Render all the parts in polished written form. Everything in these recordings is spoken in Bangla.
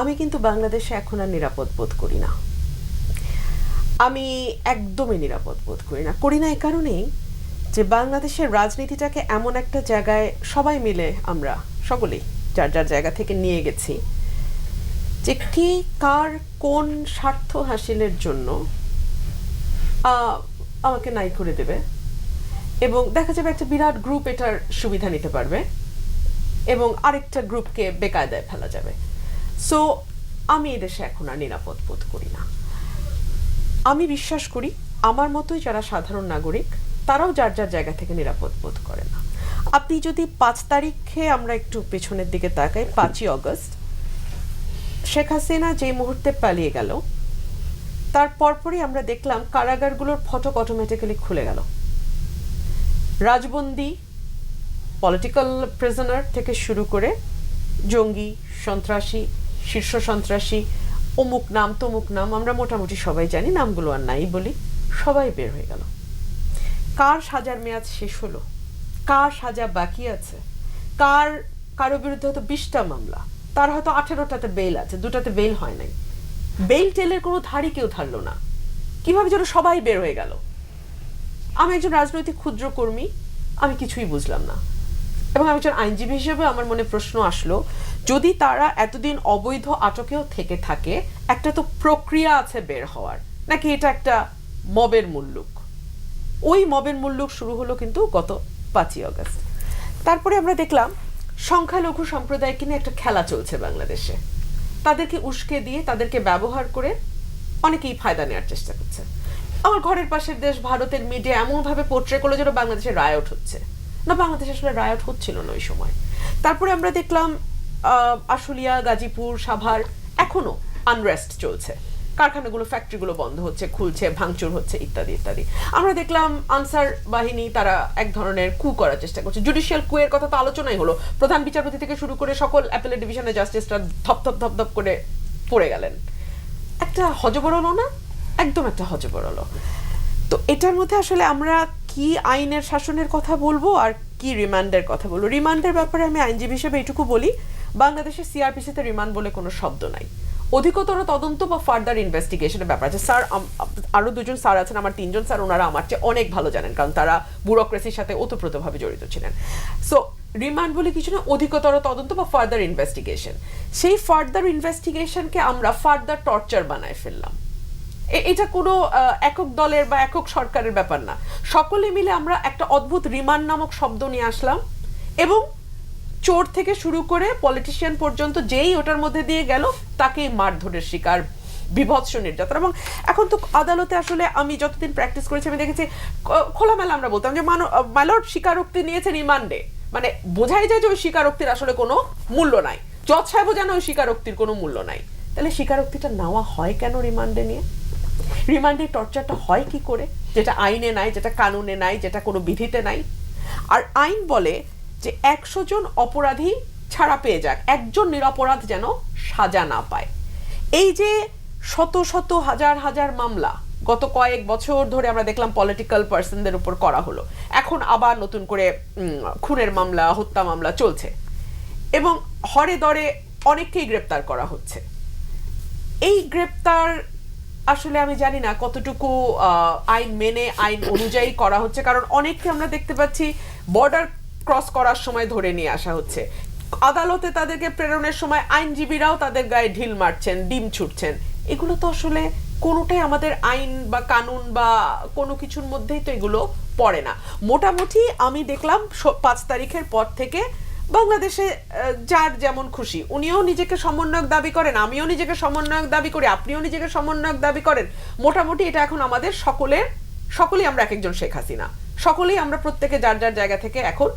আমি কিন্তু বাংলাদেশে এখন আর নিরাপদ বোধ করি না। আমি একদমই নিরাপদ বোধ করি না এই কারণেই যে বাংলাদেশের রাজনীতিটাকে এমন একটা জায়গায় সবাই মিলে আমরা সকলেই যার যার জায়গা থেকে নিয়ে গেছি যে কে কার কোন স্বার্থ হাসিলের জন্য আমাকে নাই করে দেবে, এবং দেখা যাবে একটা বিরাট গ্রুপ এটার সুবিধা নিতে পারবে এবং আরেকটা গ্রুপকে বেকায়দায় ফেলা যাবে। সো আমি এদেশে এখন আর নিরাপদ বোধ করি না। আমি বিশ্বাস করি আমার মতোই যারা সাধারণ নাগরিক তারাও যার যার জায়গা থেকে নিরাপদ বোধ করে না। আপনি যদি 5 তারিখে আমরা একটু পেছনের দিকে তাকাই, 5ই অগস্ট শেখ হাসিনা যেই মুহূর্তে পালিয়ে গেল তার পরপরই আমরা দেখলাম কারাগারগুলোর ফটক অটোমেটিক্যালি খুলে গেল। রাজবন্দী, পলিটিক্যাল প্রিজনার থেকে শুরু করে জঙ্গি, সন্ত্রাসী, শীর্ষ সন্ত্রাসী, অমুক নাম তমুক নাম, আমরা মোটামুটি সবাই জানি, নামগুলো আর নাই বলি, সবাই বের হয়ে গেল। কার সাজার মেয়াদ শেষ হলো, কার সাজা বাকি আছে, কারো বিরুদ্ধে হয়তো 20টা মামলা, তার হয়তো 18টাতে বেল আছে, 2টাতে বেল হয় নাই, বেল টেলের কোনো ধারই কেউ ধারলো না, কিভাবে যেন সবাই বের হয়ে গেল। আমি একজন রাজনৈতিক ক্ষুদ্র কর্মী, আমি কিছুই বুঝলাম না। এবং আমি একজন আইনজীবী হিসেবে আমার মনে প্রশ্ন আসলো, যদি তারা এতদিন অবৈধ আটকেও থেকে থাকে, একটা তো প্রক্রিয়া আছে বের হওয়ার, নাকি এটা একটা মবের মুল্লুক? ওই মবের মুল্লুক শুরু হলো কিন্তু গত 5ই অগস্ট। তারপরে আমরা দেখলাম সংখ্যালঘু সম্প্রদায়কে নিয়ে একটা খেলা চলছে বাংলাদেশে। তাদেরকে উস্কে দিয়ে, তাদেরকে ব্যবহার করে অনেকেই ফায়দা নেওয়ার চেষ্টা করছে। আমার ঘরের পাশের দেশ ভারতের মিডিয়া এমনভাবে পোর্ট্রে করলো যেন বাংলাদেশে রায়ট হচ্ছে। না, বাংলাদেশে আসলে রায়ট হচ্ছিল না ওই সময়। তারপরে আমরা দেখলাম আশুলিয়া, গাজীপুর, সাভার এখনো আনরেস্ট চলছে, কারখানাগুলো, ফ্যাক্টরিগুলো বন্ধ হচ্ছে, খুলছে, ভাঙচুর হচ্ছে, ইত্যাদি ইত্যাদি। আমরা দেখলাম আনসার বাহিনী তারা এক ধরনের কু করার চেষ্টা করছে। জুডিশিয়াল কুয়ের কথা তো আলোচনাই হলো, প্রধান বিচারপতি থেকে শুরু করে সকল অ্যাপেলেট ডিভিশনের জাস্টিসরা ধপ করে পড়ে গেলেন। একটা হজবরল না, একদম একটা হজবরল। তো এটার মধ্যে আসলে আমরা কি আইনের শাসনের কথা বলবো আর কি রিমান্ডের কথা বলবো? রিমান্ডের ব্যাপারে আমি আইনজীবী হিসেবে এটুকু বলি, বাংলাদেশের সিআরপিসিতে রিমান্ড বলে কোনো শব্দ নাই। অধিকতর তদন্ত বা ফার্দার ইনভেস্টিগেশনের ব্যাপার আছে। স্যার, আরো 2জন স্যার আছেন, আমার 3জন স্যার, ওনারা আমার চেয়ে অনেক ভালো জানেন, কারণ তারা ব্যুরোক্রেসির সাথে ওতপ্রোতভাবে জড়িত ছিলেন। সো রিমান্ড বলে কিছু না, অধিকতর তদন্ত বা ফার্দার ইনভেস্টিগেশন। সেই ফার্দার ইনভেস্টিগেশনকে আমরা ফার্দার টর্চার বানায় ফেললাম। এটা কোনো একক দলের বা একক সরকারের ব্যাপার না, সকলে মিলে আমরা একটা অদ্ভুত রিমান্ড নামক শব্দ নিয়ে আসলাম, এবং চোর থেকে শুরু করে পলিটিশিয়ান পর্যন্ত যেই ওটার মধ্যে দিয়ে গেল তাকেই মারধরের শিকার, বিভৎস নির্যাতন। এবং এখন তো আদালতে আসলে আমি যতদিন প্র্যাকটিস করেছি আমি দেখেছি খোলামেলা আমরা বলতাম যে মাইলর্ড স্বীকারোক্তি নিয়েছে রিমান্ডে, মানে বোঝাই যায় যে ওই স্বীকারোক্তির আসলে কোনো মূল্য নাই, জজ সাহেবও জানে ওই স্বীকারোক্তির কোনো মূল্য নাই। তাহলে স্বীকারোক্তিটা নেওয়া হয় কেন রিমান্ডে নিয়ে? রিমান্ডে টর্চারটা হয় কি করে, যেটা আইনে নাই, যেটা কানুনে নাই, যেটা কোনো বিধিতে নাই? আর আইন বলে যে 100 জন অপরাধী ছাড়া পেয়ে যাক, একজন নিরপরাধ যেন সাজা না পায়। এই যে শত শত হাজার হাজার মামলা গত কয়েক বছর ধরে আমরা দেখলাম পলিটিক্যাল পার্সনদের উপর করা হলো, এখন আবার নতুন করে খুনের মামলা, হত্যা মামলা চলছে, এবং হরে দরে অনেককেই গ্রেপ্তার করা হচ্ছে। এই গ্রেপ্তার আসলে আমি জানি না কতটুকু আইন মেনে, আইন অনুযায়ী করা হচ্ছে, কারণ অনেককে আমরা দেখতে পাচ্ছি বর্ডার ক্রস করার সময় ধরে নিয়ে আসা হচ্ছে, আদালতে তাদেরকে প্রেরণের সময় আইনজীবীরাও তাদের গায়ে ঢিল মারছেন, ডিম ছুটছেন। এগুলো তো আসলে কোনোটাই আমাদের আইন বা কানুন বা কোনো কিছুর মধ্যেই তো এগুলো পড়ে না। মোটামুটি আমি দেখলাম 5 তারিখের পর থেকে বাংলাদেশে যার যেমন খুশি, উনিও নিজেকে সমন্বয়ক দাবি করেন, আমিও নিজেকে সমন্বয়ক দাবি করি, আপনিও নিজেকে সমন্বয়ক দাবি করেন। মোটামুটি এটা এখন আমাদের সকলেই আমরা এক একজন শেখ হাসিনা, সকলেই আমরা প্রত্যেকে যার যার জায়গা থেকে এখন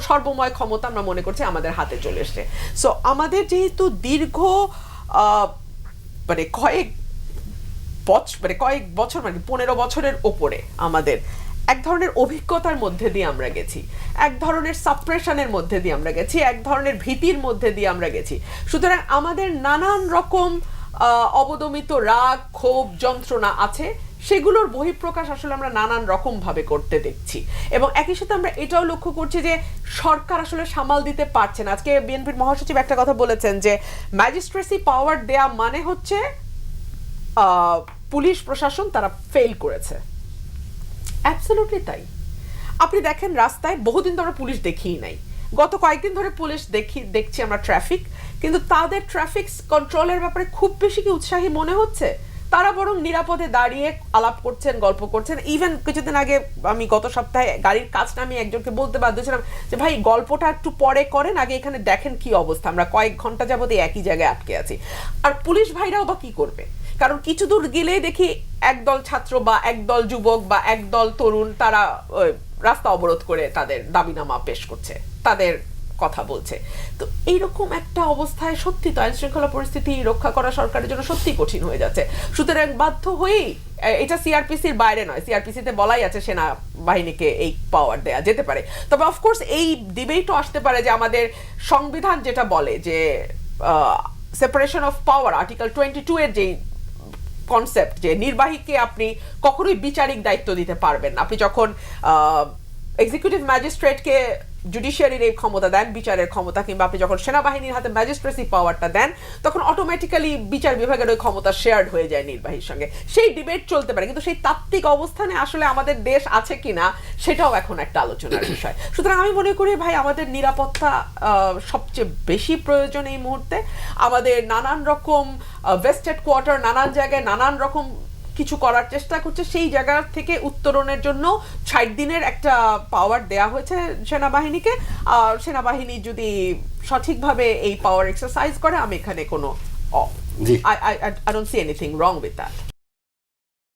সর্বময় ক্ষমতা আমরা মনে করছি আমাদের হাতে চলে এসছে। সো আমাদের যেহেতু দীর্ঘ মানে কয়েক বছর, মানে 15 বছরের ওপরে আমাদের এক ধরনের অভিজ্ঞতার মধ্যে দিয়ে আমরা গেছি, এক ধরনের সাপ্রেশনের মধ্যে দিয়ে আমরা গেছি, এক ধরনের ভীতির মধ্যে দিয়ে আমরা গেছি। সুতরাং আমাদের নানান রকম অবদমিত রাগ, ক্ষোভ, যন্ত্রণা আছে, সেগুলোর বহিঃপ্রকাশ আসলে আমরা নানান রকম ভাবে করতে দেখছি, এবং একই সাথে আমরা এটাও লক্ষ্য করছি যে সরকার আসলে সামাল দিতে পারছে না। আজকে বিএনপির মহাসচিব একটা কথা বলেছেন যে ম্যাজিস্ট্রেসি পাওয়ার দেয়া মানে হচ্ছে পুলিশ প্রশাসন তারা ফেল করেছে। অ্যাবসলিউটলি তাই। আপনি দেখেন রাস্তায় বহুদিন তো আমরা পুলিশ দেখিই নাই, গত কয়েকদিন ধরে পুলিশ দেখছি আমরা ট্রাফিক, কিন্তু তাদের ট্রাফিক কন্ট্রোলের ব্যাপারে খুব বেশি কি উৎসাহী মনে হচ্ছে? তারা বরং নিরাপদে দাঁড়িয়ে আলাপ করছেন, গল্প করছেন। ইভেন কিছুদিন আগে আমি গত সপ্তাহে গাড়ির কাজ নামিয়ে একজনকে বলতে বাধ্য ছিলাম যে ভাই গল্পটা একটু পরে করেন, আগে এখানে দেখেন কি অবস্থা, আমরা কয়েক ঘন্টা যাবত একই জায়গায় আটকে আছি। আর পুলিশ ভাইরাও বা কি করবে? কারণ কিছু দূর গেলেই দেখি একদল ছাত্র বা একদল যুবক বা একদল তরুণ তারা রাস্তা অবরোধ করে তাদের দাবিনামা পেশ করছে, তাদের কথা বলছে। তো এইরকম একটা অবস্থায় সত্যি তো আইন শৃঙ্খলা পরিস্থিতি রক্ষা করা সরকারের জন্য সত্যি কঠিন হয়ে যাচ্ছে। সুতরাং বাধ্য হয়েই, এটা সিআরপিসির বাইরে নয়, সিআরপিসিতে বলাই আছে সেনাবাহিনীকে এই পাওয়ার দেয়া যেতে পারে। তবে অফকোর্স এই ডিবেটও আসতে পারে যে আমাদের সংবিধান যেটা বলে যে সেপারেশন অফ পাওয়ার, আর্টিকেল 22 এর যেই কনসেপ্ট যে নির্বাহীকে আপনি কখনোই বিচারিক দায়িত্ব দিতে পারবেন না। আপনি যখন এক্সিকিউটিভ ম্যাজিস্ট্রেটকে জুডিশিয়ারির এই ক্ষমতা দেন, বিচারের ক্ষমতা, কিংবা আপনি যখন সেনাবাহিনীর হাতে ম্যাজিস্ট্রেসি পাওয়ারটা দেন, তখন অটোমেটিক্যালি বিচার বিভাগের ওই ক্ষমতা শেয়ার্ড হয়ে যায় নির্বাহীর সঙ্গে। সেই ডিবেট চলতে পারে, কিন্তু সেই তাত্ত্বিক অবস্থানে আসলে আমাদের দেশ আছে কিনা সেটাও এখন একটা আলোচনার বিষয়। সুতরাং আমি মনে করি ভাই আমাদের নিরাপত্তা সবচেয়ে বেশি প্রয়োজন এই মুহূর্তে। আমাদের নানান রকম ভেস্টেড কোয়ার্টার নানান জায়গায় নানান রকম কিছু করার চেষ্টা করছে, সেই জায়গা থেকে উত্তরণের জন্য 60 দিনের একটা পাওয়ার দেয়া হয়েছে সেনাবাহিনীকে। সেনাবাহিনী যদি সঠিকভাবে এই পাওয়ার এক্সারসাইজ করে, আমি এখানে কোনো I don't see anything wrong with that.